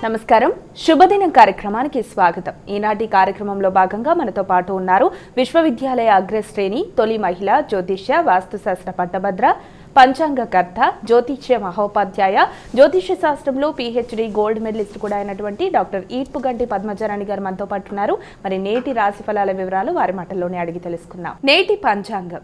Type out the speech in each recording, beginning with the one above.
నమస్కారం శుభదినం కార్యక్రమానికి స్వాగతం. ఈనాటి కార్యక్రమంలో భాగంగా మనతో పాటు ఉన్నారు విశ్వవిద్యాలయ అగ్రశ్రేణి తొలి మహిళ జ్యోతిష్య వాస్తుశాస్త్ర పట్టభద్ర పంచాంగకర్త జ్యోతిష్య మహోపాధ్యాయ జ్యోతిష్య శాస్త్రంలో PhD గోల్డ్ మెడలిస్ట్ కూడా అయినటువంటి డాక్టర్ ఈట్పుగంటి పద్మజారాణి గారు మనతో పాటు ఉన్నారు. మరి నేటి రాశి ఫలాల వివరాలు వారి మాటల్లోనే అడిగి తెలుసుకుందాం. నేటి పంచాంగం.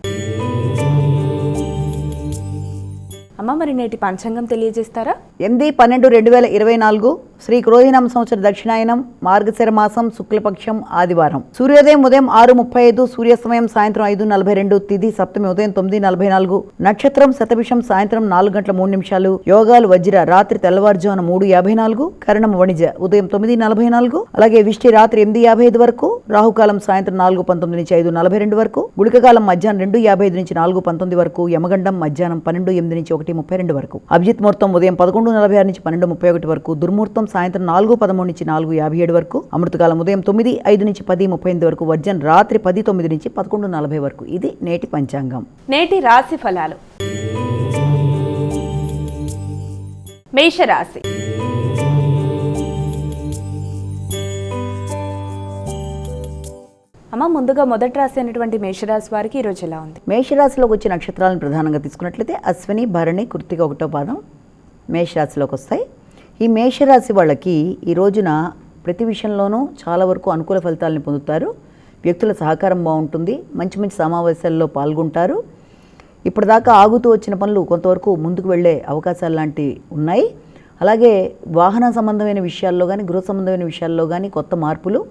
అమ్మ, మరి నేటి పంచాంగం తెలియజేస్తారా? 8/12/2024 శ్రీ క్రోధినామ సంవత్సర దక్షిణాయనం మార్గశిర మాసం శుక్లపక్షం ఆదివారం. సూర్యోదయం ఉదయం 6:35, సూర్యాస్తమయం సాయంత్రం 5:42, తిథి సప్తమి ఉదయం 9:44, నక్షత్రం శతభిషం సాయంత్రం 4:03, యోగాలు వజ్ర రాత్రి తెల్లవారుజామున 3:54, కరణం వణిజ ఉదయం 9:44, అలాగే విష్టి రాత్రి 8:55 వరకు, రాహుకాలం సాయంత్రం 4:19 నుంచి 5:42 వరకు, గుళికకాలం మధ్యాహ్నం 2:55 నుంచి 4:19 వరకు, యమగండం మధ్యాహ్నం 12:08 నుంచి 1:32 వరకు, అభిజిత్ ముహూర్తం ఉదయం 11:46 నుంచి 12:31 వరకు, దుర్ముహూర్తం సాయంత్రం 4:13 నుంచి 4:57 వరకు, అమృతకాలం ఉదయం 9:05 నుంచి 10:38 వరకు, వర్జన్ రాత్రి 10:09 నుంచి 11:40 వరకు. ఇది నేటి పంచాంగం. నేటి రాశి ఫలాలు. మేషరాశి. అమ్మ, ముందుగా మొదటి రాశి అయినటువంటి మేషరాశి వారికి ఈరోజు ఎలా ఉంది? మేషరాశిలోకి వచ్చే నక్షత్రాలను ప్రధానంగా తీసుకున్నట్లయితే అశ్విని, భరణి, కృత్తిక 1వ పాదం మేషరాశిలోకి వస్తాయి. ఈ మేషరాశి వాళ్ళకి ఈ రోజున ప్రతి విషయంలోనూ చాలా వరకు అనుకూల ఫలితాలను పొందుతారు. వ్యక్తుల సహకారం బాగుంటుంది. మంచి మంచి సమావేశాల్లో పాల్గొంటారు. ఇప్పటిదాకా ఆగుతూ వచ్చిన పనులు కొంతవరకు ముందుకు వెళ్ళే అవకాశాలు లాంటివి ఉన్నాయి. అలాగే వాహన సంబంధమైన విషయాల్లో కానీ, గృహ సంబంధమైన విషయాల్లో కానీ కొత్త మార్పులు,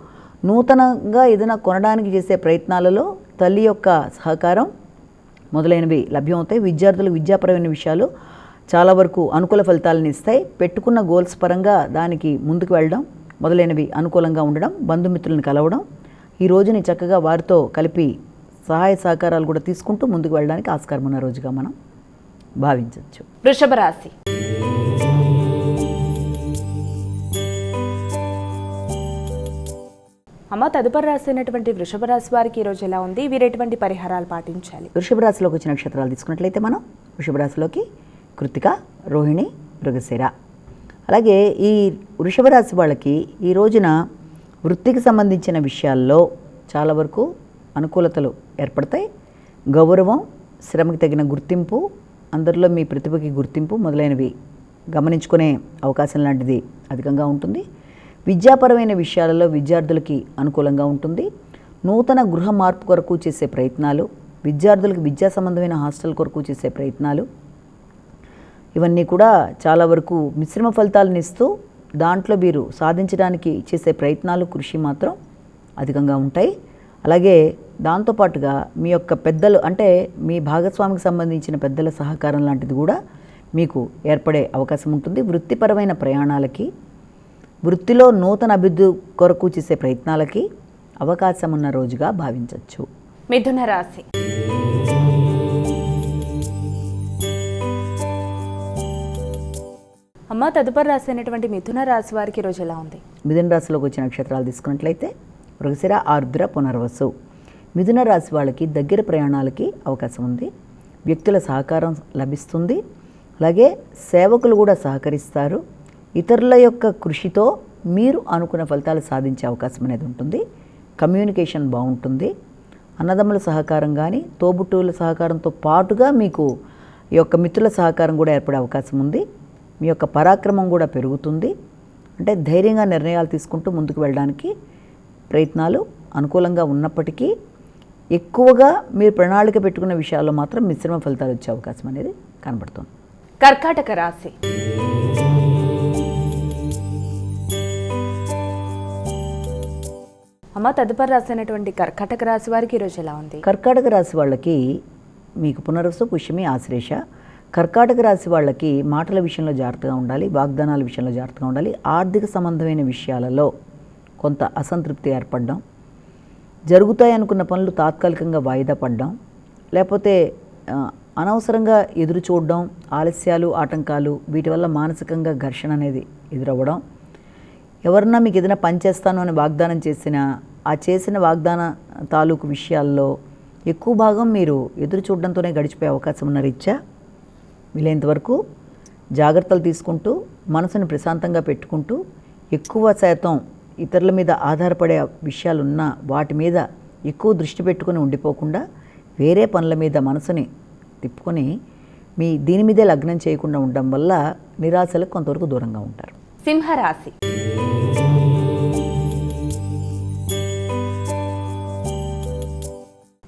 నూతనంగా ఏదైనా కొనడానికి చేసే ప్రయత్నాలలో తల్లి యొక్క సహకారం మొదలైనవి లభ్యమవుతాయి. విద్యార్థులకు విద్యాపరమైన విషయాలు చాలా వరకు అనుకూల ఫలితాలను ఇస్తాయి. పెట్టుకున్న గోల్స్ పరంగా దానికి ముందుకు వెళ్ళడం మొదలైనవి అనుకూలంగా ఉండడం, బంధుమిత్రులను కలవడం, ఈ రోజుని చక్కగా వారితో కలిపి సహాయ సహకారాలు కూడా తీసుకుంటూ ముందుకు వెళ్ళడానికి ఆస్కారం ఉన్న రోజుగా మనం భావించవచ్చు. వృషభ రాశి. అమ్మ, తదుపరి రాశి అయినటువంటి వృషభ రాశి వారికి ఈరోజు ఎలా ఉంది? వీరు ఎటువంటి పరిహారాలు పాటించాలి? వృషభ రాశిలోకి వచ్చిన నక్షత్రాలు తీసుకున్నట్లయితే మనం వృషభ రాశిలోకి కృత్తిక, రోహిణి, మృగశిర. అలాగే ఈ వృషభ రాశి వాళ్ళకి ఈ రోజున వృత్తికి సంబంధించిన విషయాల్లో చాలా వరకు అనుకూలతలు ఏర్పడతాయి. గౌరవం, శ్రమకి తగిన గుర్తింపు, అందరిలో మీ ప్రతిభకి గుర్తింపు మొదలైనవి గమనించుకునే అవకాశం లాంటిది అధికంగా ఉంటుంది. విద్యాపరమైన విషయాలలో విద్యార్థులకి అనుకూలంగా ఉంటుంది. నూతన గృహ మార్పు కొరకు చేసే ప్రయత్నాలు, విద్యార్థులకు విద్యా సంబంధమైన హాస్టల్ కొరకు చేసే ప్రయత్నాలు, ఇవన్నీ కూడా చాలా వరకు మిశ్రమ ఫలితాలను ఇస్తూ దాంట్లో వీరు సాధించడానికి చేసే ప్రయత్నాలు, కృషి మాత్రం అధికంగా ఉంటాయి. అలాగే దాంతోపాటుగా మీ యొక్క పెద్దలు అంటే మీ భాగస్వామికి సంబంధించిన పెద్దల సహకారం లాంటిది కూడా మీకు ఏర్పడే అవకాశం ఉంటుంది. వృత్తిపరమైన ప్రయాణాలకి, వృత్తిలో నూతన అభివృద్ధి కొరకు చేసే ప్రయత్నాలకి అవకాశం ఉన్న రోజుగా భావించవచ్చు. మిథున రాశి. అమ్మ, తదుపరి రాశి అయినటువంటి మిథున రాశి వారికి ఈరోజు ఎలా ఉంది? మిథున రాశిలోకి వచ్చిన నక్షత్రాలు తీసుకున్నట్లయితే మృగశిర, ఆర్ద్ర, పునర్వసు. మిథున రాశి వాళ్ళకి దగ్గర ప్రయాణాలకి అవకాశం ఉంది. వ్యక్తుల సహకారం లభిస్తుంది. అలాగే సేవకులు కూడా సహకరిస్తారు. ఇతరుల యొక్క కృషితో మీరు అనుకున్న ఫలితాలు సాధించే అవకాశం అనేది ఉంటుంది. కమ్యూనికేషన్ బాగుంటుంది. అన్నదమ్ముల సహకారం కానీ, తోబుట్టువుల సహకారంతో పాటుగా మీకు ఈ యొక్క మిత్రుల సహకారం కూడా ఏర్పడే అవకాశం ఉంది. మీ యొక్క పరాక్రమం కూడా పెరుగుతుంది. అంటే ధైర్యంగా నిర్ణయాలు తీసుకుంటూ ముందుకు వెళ్ళడానికి ప్రయత్నాలు అనుకూలంగా ఉన్నప్పటికీ ఎక్కువగా మీరు ప్రణాళిక పెట్టుకున్న విషయాల్లో మాత్రం మిశ్రమ ఫలితాలు వచ్చే అవకాశం అనేది కనబడుతుంది. కర్కాటక రాశి. అమ్మ, తదుపరి రాశి అయినటువంటి కర్కాటక రాశి వారికి ఈరోజు ఎలా ఉంది? కర్కాటక రాశి వాళ్ళకి మీకు పునర్వసు, పుష్యమి, ఆశ్లేష. కర్కాటక రాశి వాళ్ళకి మాటల విషయంలో జాగ్రత్తగా ఉండాలి. వాగ్దానాల విషయంలో జాగ్రత్తగా ఉండాలి. ఆర్థిక సంబంధమైన విషయాలలో కొంత అసంతృప్తి ఏర్పడడం, జరుగుతాయి అనుకున్న పనులు తాత్కాలికంగా వాయిదా పడడం, లేకపోతే అనవసరంగా ఎదురు చూడడం, ఆలస్యాలు, ఆటంకాలు, వీటి వల్ల మానసికంగా ఘర్షణ అనేది ఎదురవ్వడం, ఎవరన్నా మీకు ఏదైనా పని చేస్తాను అని వాగ్దానం చేసినా ఆ చేసిన వాగ్దాన తాలూకు విషయాల్లో ఎక్కువ భాగం మీరు ఎదురు చూడడంతోనే గడిచిపోయే అవకాశం ఉన్న రీత్యా వీలైనంతవరకు జాగ్రత్తలు తీసుకుంటూ మనసును ప్రశాంతంగా పెట్టుకుంటూ ఎక్కువ శాతం ఇతరుల మీద ఆధారపడే విషయాలున్నా వాటి మీద ఎక్కువ దృష్టి పెట్టుకుని ఉండిపోకుండా వేరే పనుల మీద మనసుని తిప్పుకొని దీని మీదే లగ్నం చేయకుండా ఉండడం వల్ల నిరాశలకు కొంతవరకు దూరంగా ఉంటారు. సింహరాశి.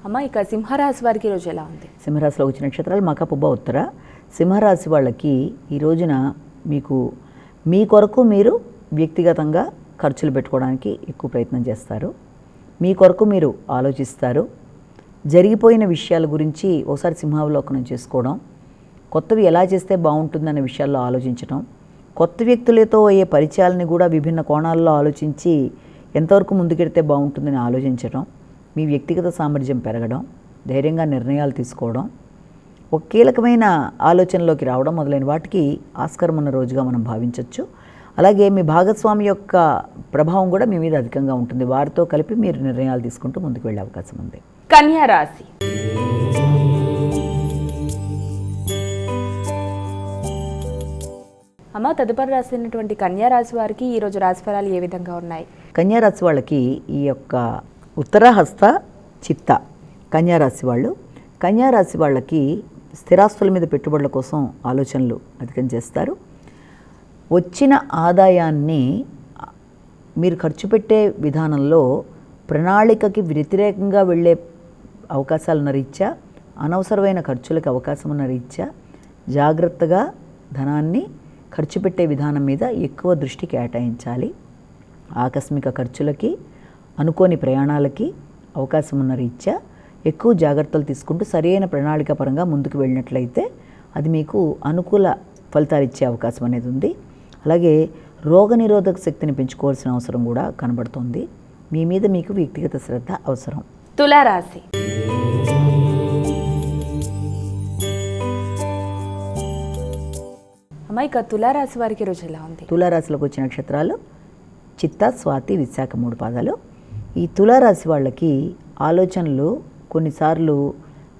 అమ్మ, ఇక సింహరాశి వారికి ఈరోజు ఎలా ఉంది? సింహరాశిలో వచ్చిన నక్షత్రాలు మక, పుబ్బ, ఉత్తర. సింహరాశి వాళ్ళకి ఈ రోజున మీ కొరకు మీరు వ్యక్తిగతంగా ఖర్చులు పెట్టుకోవడానికి ఎక్కువ ప్రయత్నం చేస్తారు. మీ కొరకు మీరు ఆలోచిస్తారు. జరిగిపోయిన విషయాల గురించి ఒకసారి సింహావలోకనం చేసుకోవడం, కొత్తవి ఎలా చేస్తే బాగుంటుందనే విషయాల్లో ఆలోచించడం, కొత్త వ్యక్తులతో అయ్యే పరిచయాలని కూడా విభిన్న కోణాల్లో ఆలోచించి ఎంతవరకు ముందుకెడితే బాగుంటుందని ఆలోచించడం, మీ వ్యక్తిగత సామర్థ్యం పెరగడం, ధైర్యంగా నిర్ణయాలు తీసుకోవడం, ఒక కీలకమైన ఆలోచనలోకి రావడం మొదలైన వాటికి ఆస్కారం ఉన్న రోజుగా మనం భావించవచ్చు. అలాగే మీ భాగస్వామి యొక్క ప్రభావం కూడా మీ మీద అధికంగా ఉంటుంది. వారితో కలిపి మీరు నిర్ణయాలు తీసుకుంటూ ముందుకు వెళ్ళే అవకాశం ఉంది. కన్యా రాశి. అమ్మ, తదుపరి రాసినటువంటి కన్యా రాశి వారికి ఈరోజు రాశిఫలాలు ఏ విధంగా ఉన్నాయి? కన్యా రాశి వాళ్ళకి ఈ యొక్క ఉత్తరహస్త చిత్త కన్యా రాశి వాళ్ళు, కన్యా రాశి వాళ్ళకి స్థిరాస్తుల మీద పెట్టుబడుల కోసం ఆలోచనలు అధికం చేస్తారు. వచ్చిన ఆదాయాన్ని మీరు ఖర్చు పెట్టే విధానంలో ప్రణాళికకి వ్యతిరేకంగా వెళ్ళే అవకాశాలు ఉన్న రీత్యా, అనవసరమైన ఖర్చులకు అవకాశం ఉన్న రీత్యా జాగ్రత్తగా ధనాన్ని ఖర్చు పెట్టే విధానం మీద ఎక్కువ దృష్టి కేటాయించాలి. ఆకస్మిక ఖర్చులకి, అనుకోని ప్రయాణాలకి అవకాశం ఉన్న రీత్యా ఎక్కువ జాగ్రత్తలు తీసుకుంటూ సరైన ప్రణాళిక పరంగా ముందుకు వెళ్ళినట్లయితే అది మీకు అనుకూల ఫలితాలు ఇచ్చే అవకాశం అనేది ఉంది. అలాగే రోగనిరోధక శక్తిని పెంచుకోవాల్సిన అవసరం కూడా కనబడుతోంది. మీ మీద మీకు వ్యక్తిగత శ్రద్ధ అవసరం. తులారాశి. అమ్మ, ఇక తులారాశి వారికి ఈరోజు ఎలా ఉంది? తులారాశిలోకి వచ్చిన నక్షత్రాలు చిత్త, స్వాతి, విశాఖ 3 పాదాలు. ఈ తులారాశి వాళ్ళకి ఆలోచనలు కొన్నిసార్లు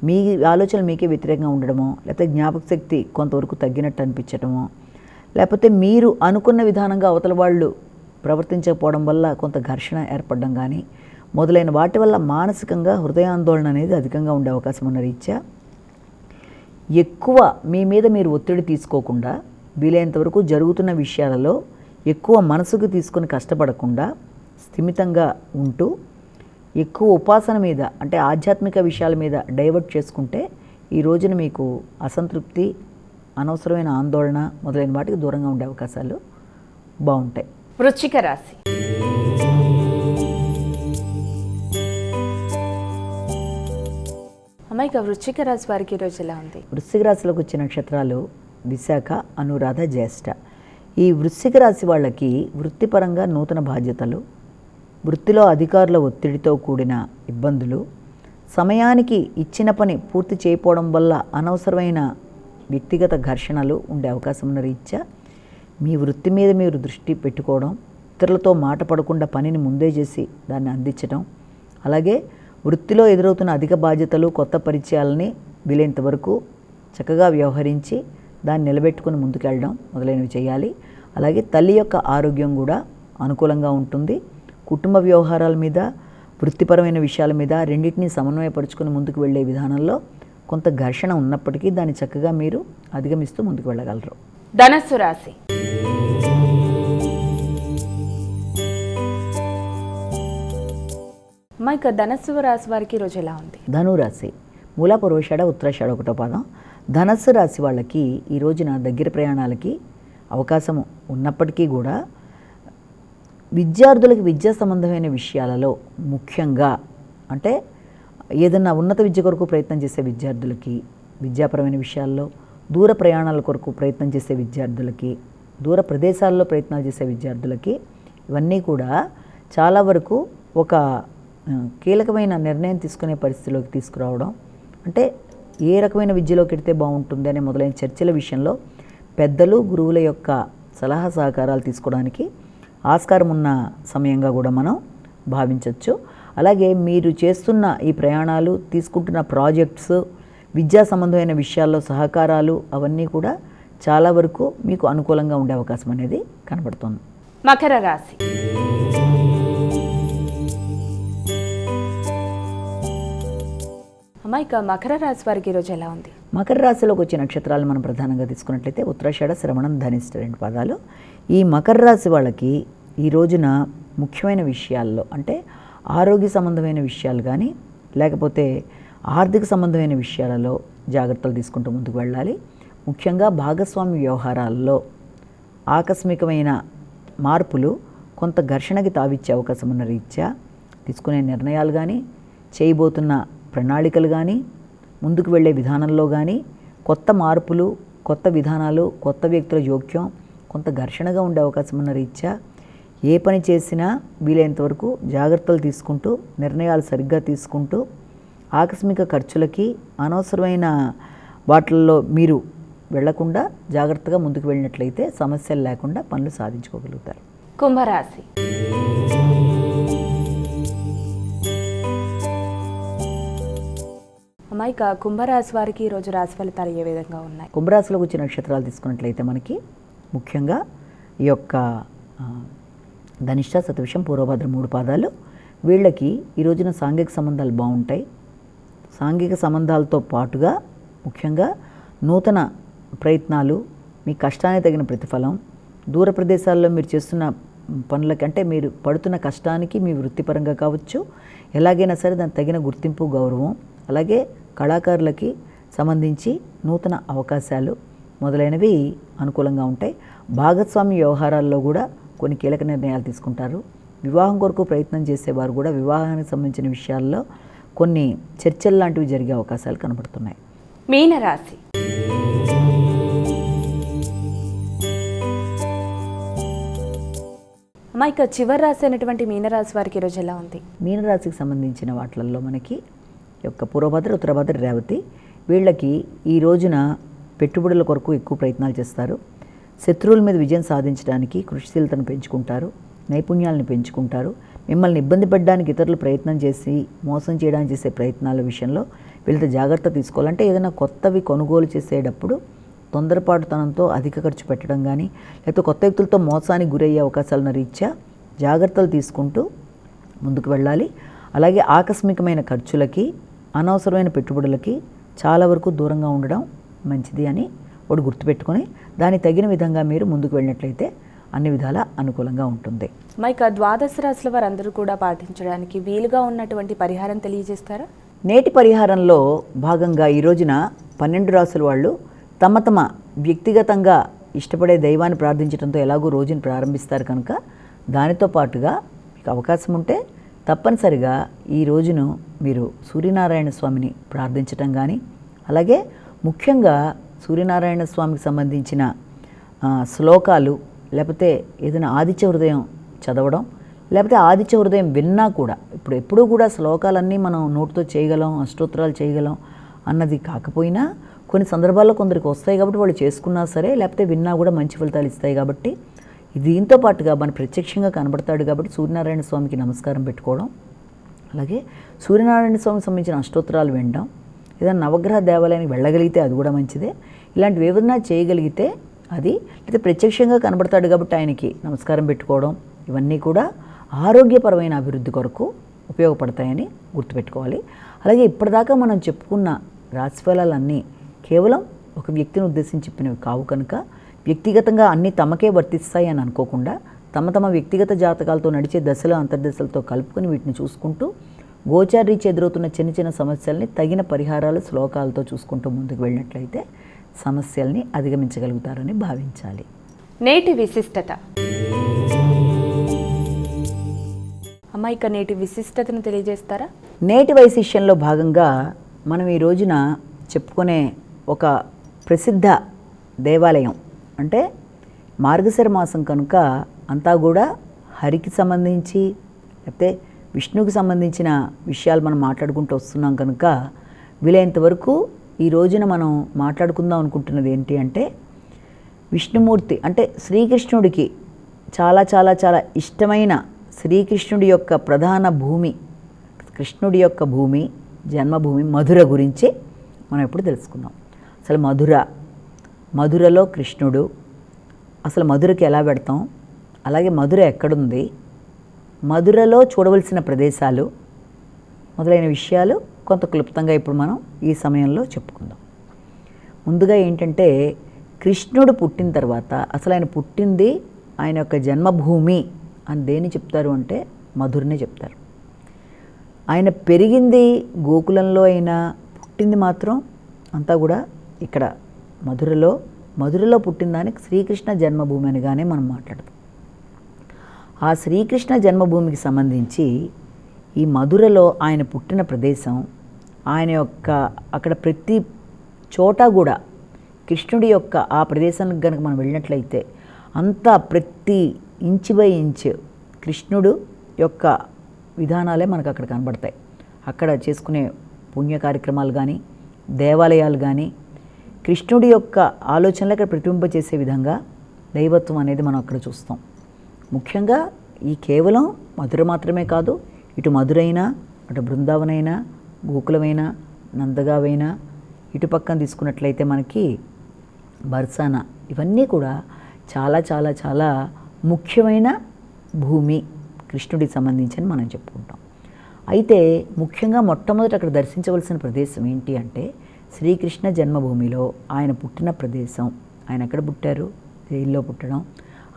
మీ ఆలోచనలు మీకే వ్యతిరేకంగా ఉండడమో, లేకపోతే జ్ఞాపక శక్తి కొంతవరకు తగ్గినట్టు అనిపించడమో, లేకపోతే మీరు అనుకున్న విధానంగా అవతల వాళ్ళు ప్రవర్తించకపోవడం వల్ల కొంత ఘర్షణ ఏర్పడడం కానీ మొదలైన వాటి వల్ల మానసికంగా హృదయాందోళన అనేది అధికంగా ఉండే అవకాశం ఉన్న రీత్యా ఎక్కువ మీ మీద మీరు ఒత్తిడి తీసుకోకుండా వీలైనంత వరకు జరుగుతున్న విషయాలలో ఎక్కువ మనసుకు తీసుకొని కష్టపడకుండా స్థిమితంగా ఉంటూ ఎక్కువ ఉపాసన మీద, అంటే ఆధ్యాత్మిక విషయాల మీద డైవర్ట్ చేసుకుంటే ఈ రోజున మీకు అసంతృప్తి, అనవసరమైన ఆందోళన మొదలైన వాటికి దూరంగా ఉండే అవకాశాలు బాగుంటాయి. వృశ్చిక రాశి. అమ్మ, ఇక వృశ్చిక రాశి వారికి ఈరోజు ఎలా ఉంది? వృశ్చిక రాశిలోకి వచ్చిన నక్షత్రాలు విశాఖ, అనురాధ, జ్యేష్ఠ. ఈ వృశ్చిక రాశి వాళ్ళకి వృత్తిపరంగా నూతన బాధ్యతలు, వృత్తిలో అధికారుల ఒత్తిడితో కూడిన ఇబ్బందులు, సమయానికి ఇచ్చిన పని పూర్తి చేయకపోవడం వల్ల అనవసరమైన వ్యక్తిగత ఘర్షణలు ఉండే అవకాశం ఉన్న రీత్యా మీ వృత్తి మీద మీరు దృష్టి పెట్టుకోవడం, ఇతరులతో మాట పడకుండా పనిని ముందే చేసి దాన్ని అందించడం, అలాగే వృత్తిలో ఎదురవుతున్న అధిక బాధ్యతలు, కొత్త పరిచయాలని వీలైనంత వరకు చక్కగా వ్యవహరించి దాన్ని నిలబెట్టుకుని ముందుకెళ్ళడం మొదలైనవి చేయాలి. అలాగే తల్లి యొక్క ఆరోగ్యం కూడా అనుకూలంగా ఉంటుంది. కుటుంబ వ్యవహారాల మీద, వృత్తిపరమైన విషయాల మీద రెండింటినీ సమన్వయపరుచుకొని ముందుకు వెళ్ళే విధానంలో కొంత ఘర్షణ ఉన్నప్పటికీ దాన్ని చక్కగా మీరు అధిగమిస్తూ ముందుకు వెళ్ళగలరు. ధనస్సు రాశి. అమ్మ, ఇక ధనస్సు రాశి వారికి ఈరోజు ఎలా ఉంది? ధనురాశి మూల, పూర్వషాఢ, ఉత్తరాషాఢ 1వ పాదం. ధనస్సు రాశి వాళ్ళకి ఈ రోజున దగ్గర ప్రయాణాలకి అవకాశం ఉన్నప్పటికీ కూడా విద్యార్థులకి విద్యా సంబంధమైన విషయాలలో ముఖ్యంగా, అంటే ఏదన్నా ఉన్నత విద్య కొరకు ప్రయత్నం చేసే విద్యార్థులకి, విద్యాపరమైన విషయాల్లో దూర ప్రయాణాల కొరకు ప్రయత్నం చేసే విద్యార్థులకి, దూర ప్రదేశాల్లో ప్రయత్నాలు చేసే విద్యార్థులకి ఇవన్నీ కూడా చాలా వరకు ఒక కీలకమైన నిర్ణయం తీసుకునే పరిస్థితిలోకి తీసుకురావడం, అంటే ఏ రకమైన విద్యలోకి వెడితే బాగుంటుంది అనే మొదలైన చర్చల విషయంలో పెద్దలు, గురువుల యొక్క సలహా సహకారాలు తీసుకోవడానికి ఆస్కారం ఉన్న సమయంగా కూడా మనం భావించవచ్చు. అలాగే మీరు చేస్తున్న ఈ ప్రయాణాలు, తీసుకుంటున్న ప్రాజెక్ట్స్, విద్యా సంబంధమైన విషయాల్లో సహకారాలు అవన్నీ కూడా చాలా వరకు మీకు అనుకూలంగా ఉండే అవకాశం అనేది కనబడుతుంది. మకర రాశి. అమ్మాయిక మకర రాశి వారికి ఈరోజు ఎలా ఉంది? మకర రాశిలోకి వచ్చే నక్షత్రాలు మనం ప్రధానంగా తీసుకున్నట్లయితే ఉత్తరాషాఢ, శ్రవణం, ధనిష్ట 2 పాదాలు. ఈ మకర రాశి వాళ్ళకి ఈ రోజున ముఖ్యమైన విషయాల్లో అంటే ఆరోగ్య సంబంధమైన విషయాలు కానీ లేకపోతే ఆర్థిక సంబంధమైన విషయాలలో జాగ్రత్తలు తీసుకుంటూ ముందుకు వెళ్ళాలి. ముఖ్యంగా భాగస్వామి వ్యవహారాల్లో ఆకస్మికమైన మార్పులు కొంత ఘర్షణకి తావిచ్చే అవకాశం ఉన్న రీత్యా తీసుకునే నిర్ణయాలు కానీ చేయబోతున్న ప్రణాళికలు కానీ ముందుకు వెళ్ళే విధానంలో కానీ కొత్త మార్పులు, కొత్త విధానాలు, కొత్త వ్యక్తుల జోక్యం కొంత ఘర్షణగా ఉండే అవకాశం ఉన్న రీత్యా ఏ పని చేసినా వీలైనంతవరకు జాగ్రత్తలు తీసుకుంటూ నిర్ణయాలు సరిగ్గా తీసుకుంటూ ఆకస్మిక ఖర్చులకి అనవసరమైన వాటిల్లో మీరు వెళ్లకుండా జాగ్రత్తగా ముందుకు వెళ్ళినట్లయితే సమస్యలు లేకుండా పనులు సాధించుకోగలుగుతారు. కుంభరాశి. అమ్మాయిక కుంభరాశి వారికి ఈరోజు రాశి ఫలితాలు ఏ విధంగా ఉన్నాయి? కుంభరాశిలోకి వచ్చిన నక్షత్రాలు తీసుకున్నట్లయితే మనకి ముఖ్యంగా ఈ యొక్క ధనిష్ట, శతవిషం, పూర్వభద్ర 3 పాదాలు. వీళ్ళకి ఈ రోజున సాంఘిక సంబంధాలు బాగుంటాయి. సాంఘిక సంబంధాలతో పాటుగా ముఖ్యంగా నూతన ప్రయత్నాలు, మీ కష్టానికి తగిన ప్రతిఫలం, దూర ప్రదేశాల్లో మీరు చేస్తున్న పనులకి అంటే మీరు పడుతున్న కష్టానికి మీ వృత్తిపరంగా కావచ్చు ఎలాగైనా సరే దానికి తగిన గుర్తింపు, గౌరవం, అలాగే కళాకారులకి సంబంధించి నూతన అవకాశాలు మొదలైనవి అనుకూలంగా ఉంటాయి. భాగస్వామి వ్యవహారాల్లో కూడా కొన్ని కీలక నిర్ణయాలు తీసుకుంటారు. వివాహం కొరకు ప్రయత్నం చేసేవారు కూడా వివాహానికి సంబంధించిన విషయాల్లో కొన్ని చర్చలు లాంటివి జరిగే అవకాశాలు కనబడుతున్నాయి. మీనరాశి. అమ్మాయిక చివరి రాశి అయినటువంటి మీనరాశి వారికి ఈరోజు ఎలా ఉంది? మీనరాశికి సంబంధించిన వాటిల్లో మనకి యొక్క పూర్వభద్ర, ఉత్తరభద్ర, రేవతి వీళ్ళకి ఈ రోజున పెట్టుబడుల కొరకు ఎక్కువ ప్రయత్నాలు చేస్తారు. శత్రువుల మీద విజయం సాధించడానికి కృషిశీలతను పెంచుకుంటారు, నైపుణ్యాలను పెంచుకుంటారు. మిమ్మల్ని ఇబ్బంది పెట్టడానికి ఇతరులు ప్రయత్నం చేసి మోసం చేయడానికి చేసే ప్రయత్నాల విషయంలో వీళ్ళతో జాగ్రత్త తీసుకోవాలంటే ఏదైనా కొత్తవి కొనుగోలు చేసేటప్పుడు తొందరపాటుతనంతో అధిక ఖర్చు పెట్టడం కానీ లేకపోతే కొత్త వ్యక్తులతో మోసానికి గురయ్యే అవకాశాలను రీత్యా జాగ్రత్తలు తీసుకుంటూ ముందుకు వెళ్ళాలి. అలాగే ఆకస్మికమైన ఖర్చులకి, అనవసరమైన పెట్టుబడులకి చాలా వరకు దూరంగా ఉండడం మంచిది అని ఒకటి గుర్తుపెట్టుకొని దానికి తగిన విధంగా మీరు ముందుకు వెళ్ళినట్లయితే అన్ని విధాల అనుకూలంగా ఉంటుంది. మైక ద్వాదశ రాశుల వారందరూ కూడా పాటించడానికి వీలుగా ఉన్నటువంటి పరిహారం తెలియజేస్తారా? నేటి పరిహారంలో భాగంగా ఈ రోజున 12 రాసుల వాళ్ళు తమ తమ వ్యక్తిగతంగా ఇష్టపడే దైవాన్ని ప్రార్థించడంతో ఎలాగో రోజుని ప్రారంభిస్తారు కనుక దానితో పాటుగా మీకు అవకాశం ఉంటే తప్పనిసరిగా ఈ రోజును మీరు సూర్యనారాయణ స్వామిని ప్రార్థించటం కానీ అలాగే ముఖ్యంగా సూర్యనారాయణ స్వామికి సంబంధించిన శ్లోకాలు లేకపోతే ఏదైనా ఆదిత్య హృదయం చదవడం లేకపోతే ఆదిత్య హృదయం విన్నా కూడా ఎప్పుడూ కూడా శ్లోకాలన్నీ మనం నోటితో చేయగలం, అష్టోత్తరాలు చేయగలం అన్నది కాకపోయినా కొన్ని సందర్భాల్లో కొందరికి వస్తాయి కాబట్టి వాళ్ళు చేసుకున్నా సరే లేకపోతే విన్నా కూడా మంచి ఫలితాలు ఇస్తాయి. కాబట్టి దీంతో పాటుగా మన ప్రత్యక్షంగా కనబడతాడు కాబట్టి సూర్యనారాయణ స్వామికి నమస్కారం పెట్టుకోవడం, అలాగే సూర్యనారాయణ స్వామికి సంబంధించిన అష్టోత్తరాలు వినడం, ఏదైనా నవగ్రహ దేవాలయానికి వెళ్ళగలిగితే అది కూడా మంచిదే. ఇలాంటివి ఏదైనా చేయగలిగితే అది లేదా ప్రత్యక్షంగా కనబడతాడు కాబట్టి ఆయనకి నమస్కారం పెట్టుకోవడం ఇవన్నీ కూడా ఆరోగ్యపరమైన అభివృద్ధి కొరకు ఉపయోగపడతాయని గుర్తుపెట్టుకోవాలి. అలాగే ఇప్పటిదాకా మనం చెప్పుకున్న రాశిఫలాలన్నీ కేవలం ఒక వ్యక్తిని ఉద్దేశించి చెప్పినవి కావు కనుక వ్యక్తిగతంగా అన్నీ తమకే వర్తిస్తాయి అని అనుకోకుండా తమ తమ వ్యక్తిగత జాతకాలతో నడిచే దశలు అంతర్దశలతో కలుపుకొని వీటిని చూసుకుంటూ గోచారీచి ఎదురవుతున్న చిన్న చిన్న సమస్యల్ని తగిన పరిహారాలు శ్లోకాలతో చూసుకుంటూ ముందుకు వెళ్ళినట్లయితే సమస్యల్ని అధిగమించగలుగుతారని భావించాలి. నేటి విశిష్టత. అమ్మాయిక నేటి విశిష్టతను తెలియజేస్తారా? నేటి వైశిష్యంలో భాగంగా మనం ఈ రోజున చెప్పుకునే ఒక ప్రసిద్ధ దేవాలయం అంటే మార్గశిర మాసం కనుక అంతా కూడా హరికి సంబంధించి లేకపోతే విష్ణువుకి సంబంధించిన విషయాలు మనం మాట్లాడుకుంటూ వస్తున్నాం కనుక వీలైనంత వరకు ఈ రోజున మనం మాట్లాడుకుందాం అనుకుంటున్నది ఏంటి అంటే విష్ణుమూర్తి అంటే శ్రీకృష్ణుడికి చాలా చాలా చాలా ఇష్టమైన శ్రీకృష్ణుడి యొక్క ప్రధాన భూమి, కృష్ణుడి యొక్క భూమి, జన్మభూమి మధుర గురించి మనం ఎప్పుడు తెలుసుకుందాం. అసలు మధురలో కృష్ణుడు, అసలు మధురకి ఎలా పెడతాం, అలాగే మధుర ఎక్కడుంది, మధురలో చూడవలసిన ప్రదేశాలు మొదలైన విషయాలు కొంత క్లుప్తంగా ఇప్పుడు మనం ఈ సమయంలో చెప్పుకుందాం. ముందుగా ఏంటంటే, కృష్ణుడు పుట్టిన తర్వాత అసలు ఆయన పుట్టింది, ఆయన యొక్క జన్మభూమి అని దేన్ని చెప్తారు అంటే మధురనే చెప్తారు. ఆయన పెరిగింది గోకులంలో అయినా పుట్టింది మాత్రం అంతా కూడా ఇక్కడ మధురలో పుట్టిన దానికి శ్రీకృష్ణ జన్మభూమి అనిగానే మనం మాట్లాడతాం. ఆ శ్రీకృష్ణ జన్మభూమికి సంబంధించి ఈ మధురలో ఆయన పుట్టిన ప్రదేశం, ఆయన యొక్క అక్కడ ప్రతి చోట కూడా కృష్ణుడి యొక్క ఆ ప్రదేశానికి కనుక మనం వెళ్ళినట్లయితే అంతా ప్రతి ఇంచ్ బై ఇంచ్ కృష్ణుడు యొక్క విధానాలే మనకు అక్కడ కనబడతాయి. అక్కడ చేసుకునే పుణ్య కార్యక్రమాలు కానీ, దేవాలయాలు కానీ, కృష్ణుడి యొక్క ఆలోచనలు అక్కడ ప్రతిబింబచేసే విధంగా దైవత్వం అనేది మనం అక్కడ చూస్తాం. ముఖ్యంగా ఈ కేవలం మధుర మాత్రమే కాదు, ఇటు మధురైనా, అటు బృందావనైనా, గోకులమైనా, నందగావైనా, ఇటు పక్కన తీసుకున్నట్లయితే మనకి బర్సానా, ఇవన్నీ కూడా చాలా చాలా చాలా ముఖ్యమైన భూమి కృష్ణుడికి సంబంధించి మనం చెప్పుకుంటాం. అయితే ముఖ్యంగా మొట్టమొదటి అక్కడ దర్శించవలసిన ప్రదేశం ఏంటి అంటే శ్రీకృష్ణ జన్మభూమిలో ఆయన పుట్టిన ప్రదేశం. ఆయన ఎక్కడ పుట్టారు? జైల్లో పుట్టడం.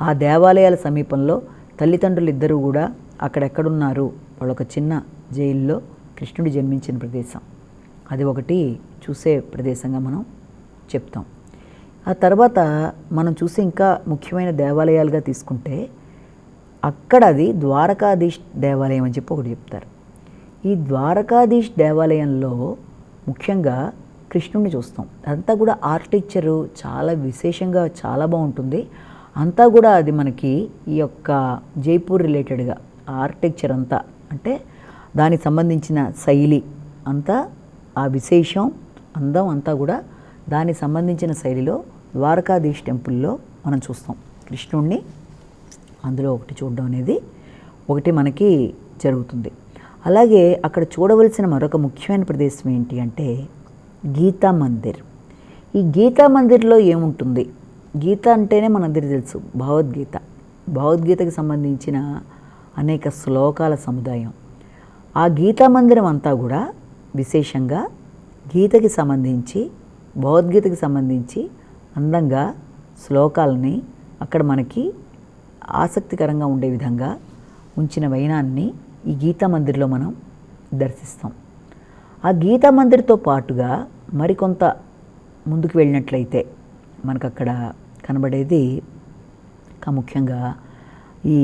ఆ దేవాలయాల సమీపంలో తల్లిదండ్రులు ఇద్దరూ కూడా అక్కడెక్కడున్నారు, వాళ్ళొక చిన్న జైల్లో కృష్ణుడు జన్మించిన ప్రదేశం. అది ఒకటి చూసే ప్రదేశంగా మనం చెప్తాం. ఆ తర్వాత మనం చూసే ఇంకా ముఖ్యమైన దేవాలయాలుగా తీసుకుంటే అక్కడ అది ద్వారకాధీష్ దేవాలయం అని చెప్పి ఒకటి చెప్తారు. ఈ ద్వారకాధీష్ దేవాలయంలో ముఖ్యంగా కృష్ణుడిని చూస్తాం. అదంతా కూడా ఆర్కిటెక్చరు చాలా విశేషంగా చాలా బాగుంటుంది. అంతా కూడా అది మనకి ఈ యొక్క జైపూర్ రిలేటెడ్గా ఆర్కిటెక్చర్ అంతా, అంటే దానికి సంబంధించిన శైలి అంతా, ఆ విశేషం అందం అంతా కూడా దానికి సంబంధించిన శైలిలో ద్వారకాధీష్ టెంపుల్లో మనం చూస్తాం. కృష్ణుడిని అందులో ఒకటి చూడడం అనేది ఒకటి మనకి జరుగుతుంది. అలాగే అక్కడ చూడవలసిన మరొక ముఖ్యమైన ప్రదేశం ఏంటి అంటే గీతా మందిర్. ఈ గీతా మందిర్లో ఏముంటుంది? గీత అంటేనే మనందరికీ తెలుసు భగవద్గీత. భగవద్గీతకి సంబంధించిన అనేక శ్లోకాల సముదాయం. ఆ గీతా మందిరం అంతా కూడా విశేషంగా గీతకి సంబంధించి, భగవద్గీతకి సంబంధించి అందంగా శ్లోకాలని అక్కడ మనకి ఆసక్తికరంగా ఉండే విధంగా ఉంచిన వైనాన్ని ఈ గీతా మందిర్లో మనం దర్శిస్తాం. ఆ గీతా మందిర్తో పాటుగా మరికొంత ముందుకు వెళ్ళినట్లయితే మనకు అక్కడ కనబడేది ముఖ్యంగా ఈ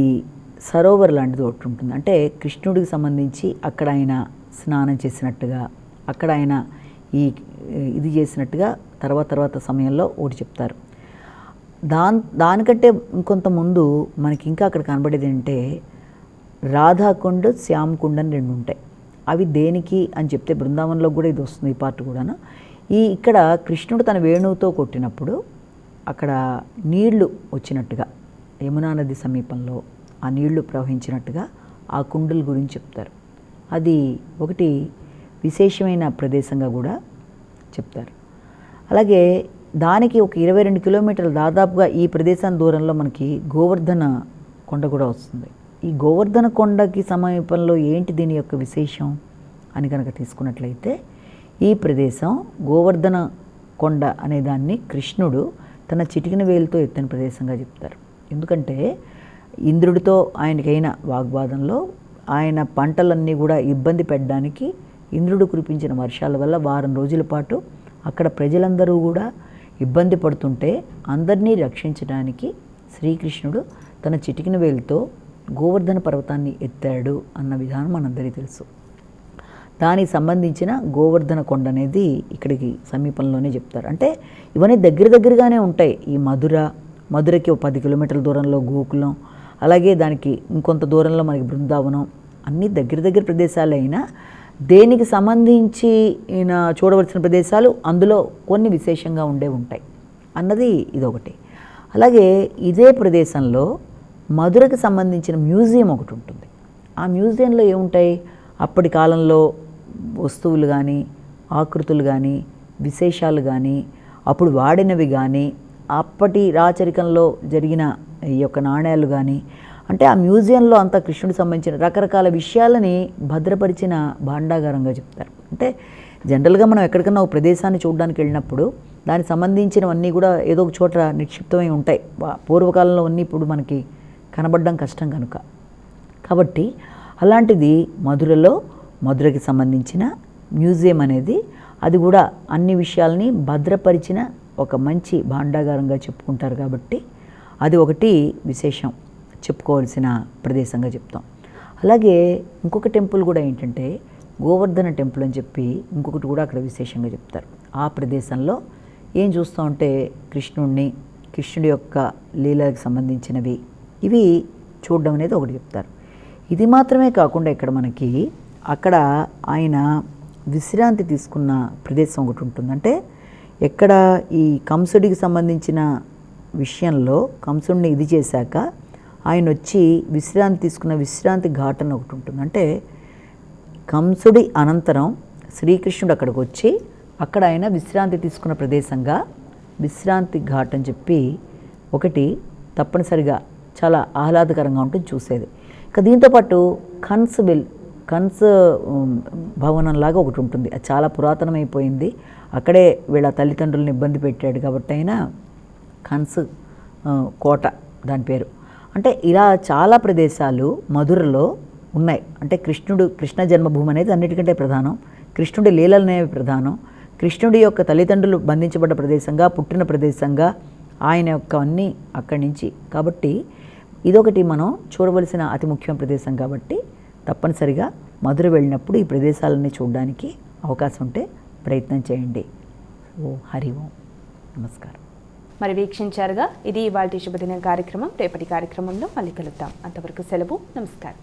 సరోవర్ లాంటిది ఒకటి ఉంటుంది. అంటే కృష్ణుడికి సంబంధించి అక్కడ ఆయన స్నానం చేసినట్టుగా, అక్కడ ఆయన ఇది చేసినట్టుగా తర్వాత సమయంలో ఒకటి చెప్తారు. దానికంటే ఇంకొంత ముందు మనకి ఇంకా అక్కడ కనబడేది అంటే రాధాకుండ్, శ్యామకుండ్ అని రెండు ఉంటాయి. అవి దేనికి అని చెప్తే బృందావనంలో కూడా ఇది వస్తుంది, ఈ పార్ట్ కూడాను. ఇక్కడ కృష్ణుడు తన వేణువుతో కొట్టినప్పుడు అక్కడ నీళ్లు వచ్చినట్టుగా, యమునా నది సమీపంలో ఆ నీళ్లు ప్రవహించినట్టుగా ఆ కుండుల గురించి చెప్తారు. అది ఒకటి విశేషమైన ప్రదేశంగా కూడా చెప్తారు. అలాగే దానికి ఒక 22 కిలోమీటర్లు దాదాపుగా ఈ ప్రదేశం దూరంలో మనకి గోవర్ధన కొండ కూడా వస్తుంది. ఈ గోవర్ధన కొండకి సమీపంలో ఏంటి దీని యొక్క విశేషం అని కనుక తీసుకున్నట్లయితే ఈ ప్రదేశం గోవర్ధన కొండ అనే దాన్ని కృష్ణుడు తన చిటికిన వేలుతో ఎత్తిన ప్రదేశంగా చెప్తారు. ఎందుకంటే ఇంద్రుడితో ఆయనకైన వాగ్వాదంలో ఆయన పంటలన్నీ కూడా ఇబ్బంది పెట్టడానికి ఇంద్రుడు కురిపించిన వర్షాల వల్ల వారం రోజుల పాటు అక్కడ ప్రజలందరూ కూడా ఇబ్బంది పడుతుంటే అందరినీ రక్షించడానికి శ్రీకృష్ణుడు తన చిటికిన వేలుతో గోవర్ధన పర్వతాన్ని ఎత్తాడు అన్న విధానం మనందరికీ తెలుసు. దానికి సంబంధించిన గోవర్ధన కొండ అనేది ఇక్కడికి సమీపంలోనే చెప్తారు. అంటే ఇవన్నీ దగ్గరగానే ఉంటాయి. ఈ మధురకి 10 కిలోమీటర్ల దూరంలో గోకులం, అలాగే దానికి ఇంకొంత దూరంలో మనకి బృందావనం, అన్నీ దగ్గర ప్రదేశాలు అయినా దేనికి సంబంధించి చూడవలసిన ప్రదేశాలు అందులో కొన్ని విశేషంగా ఉంటాయి అన్నది ఇదొకటి. అలాగే ఇదే ప్రదేశంలో మధురకు సంబంధించిన మ్యూజియం ఒకటి ఉంటుంది. ఆ మ్యూజియంలో ఏముంటాయి? అప్పటి కాలంలో వస్తువులు కానీ, ఆకృతులు కానీ, విశేషాలు కానీ, అప్పుడు వాడినవి కానీ, అప్పటి రాచరికంలో జరిగిన ఈ యొక్క నాణ్యాలు కానీ, అంటే ఆ మ్యూజియంలో అంతా కృష్ణుడికి సంబంధించిన రకరకాల విషయాలని భద్రపరిచిన భాండాగారంగా చెప్తారు. అంటే జనరల్గా మనం ఎక్కడికన్నా ఒక ప్రదేశాన్ని చూడడానికి వెళ్ళినప్పుడు దానికి సంబంధించినవన్నీ కూడా ఏదో ఒక చోట నిక్షిప్తమై ఉంటాయి. పూర్వకాలంలో అన్నీ ఇప్పుడు మనకి కనబడడం కష్టం కనుక. కాబట్టి అలాంటిది మధురకి సంబంధించిన మ్యూజియం అనేది, అది కూడా అన్ని విషయాల్ని భద్రపరిచిన ఒక మంచి భాండాగారంగా చెప్పుకుంటారు. కాబట్టి అది ఒకటి విశేషం, చెప్పుకోవాల్సిన ప్రదేశంగా చెప్తాం. అలాగే ఇంకొక టెంపుల్ కూడా ఏంటంటే గోవర్ధన టెంపుల్ అని చెప్పి ఇంకొకటి కూడా అక్కడ విశేషంగా చెప్తారు. ఆ ప్రదేశంలో ఏం చూస్తామంటే కృష్ణుడి యొక్క లీలలకు సంబంధించినవి ఇవి చూడడం అనేది ఒకటి చెప్తారు. ఇది మాత్రమే కాకుండా ఇక్కడ మనకి అక్కడ ఆయన విశ్రాంతి తీసుకున్న ప్రదేశం ఒకటి ఉంటుంది. అంటే ఎక్కడ ఈ కంసుడికి సంబంధించిన విషయంలో కంసుడిని ఇది చేశాక ఆయన వచ్చి విశ్రాంతి తీసుకున్న విశ్రాంతి ఘాట్ అని ఒకటి ఉంటుంది. అంటే కంసుడి అనంతరం శ్రీకృష్ణుడు అక్కడికి వచ్చి అక్కడ ఆయన విశ్రాంతి తీసుకున్న ప్రదేశంగా విశ్రాంతి ఘాట్ అని చెప్పి ఒకటి తప్పనిసరిగా చాలా ఆహ్లాదకరంగా ఉంటుంది చూసేది. ఇక దీంతోపాటు కన్స్ భవనంలాగా ఒకటి ఉంటుంది. అది చాలా పురాతనమైపోయింది. అక్కడే వీళ్ళ తల్లిదండ్రులను ఇబ్బంది పెట్టాడు కాబట్టి అయినా కన్స్ కోట దాని పేరు. అంటే ఇలా చాలా ప్రదేశాలు మధురలో ఉన్నాయి. అంటే కృష్ణ జన్మభూమి అనేది అన్నిటికంటే ప్రధానం. కృష్ణుడి లీలలనేవి ప్రధానం. కృష్ణుడి యొక్క తల్లిదండ్రులు బంధించబడ్డ ప్రదేశంగా, పుట్టిన ప్రదేశంగా, ఆయన యొక్క అన్నీ అక్కడి నుంచి. కాబట్టి ఇదొకటి మనం చూడవలసిన అతి ముఖ్యమైన ప్రదేశం. కాబట్టి తప్పనిసరిగా మధుర వెళ్ళినప్పుడు ఈ ప్రదేశాలన్నీ చూడడానికి అవకాశం ఉంటే ప్రయత్నం చేయండి. హరి ఓం, నమస్కారం. మరి వీక్షించారుగా, ఇది ఇవాల్టి శుభదినం కార్యక్రమం. రేపటి కార్యక్రమంలో మళ్ళీ కలుద్దాం. అంతవరకు సెలవు, నమస్కారం.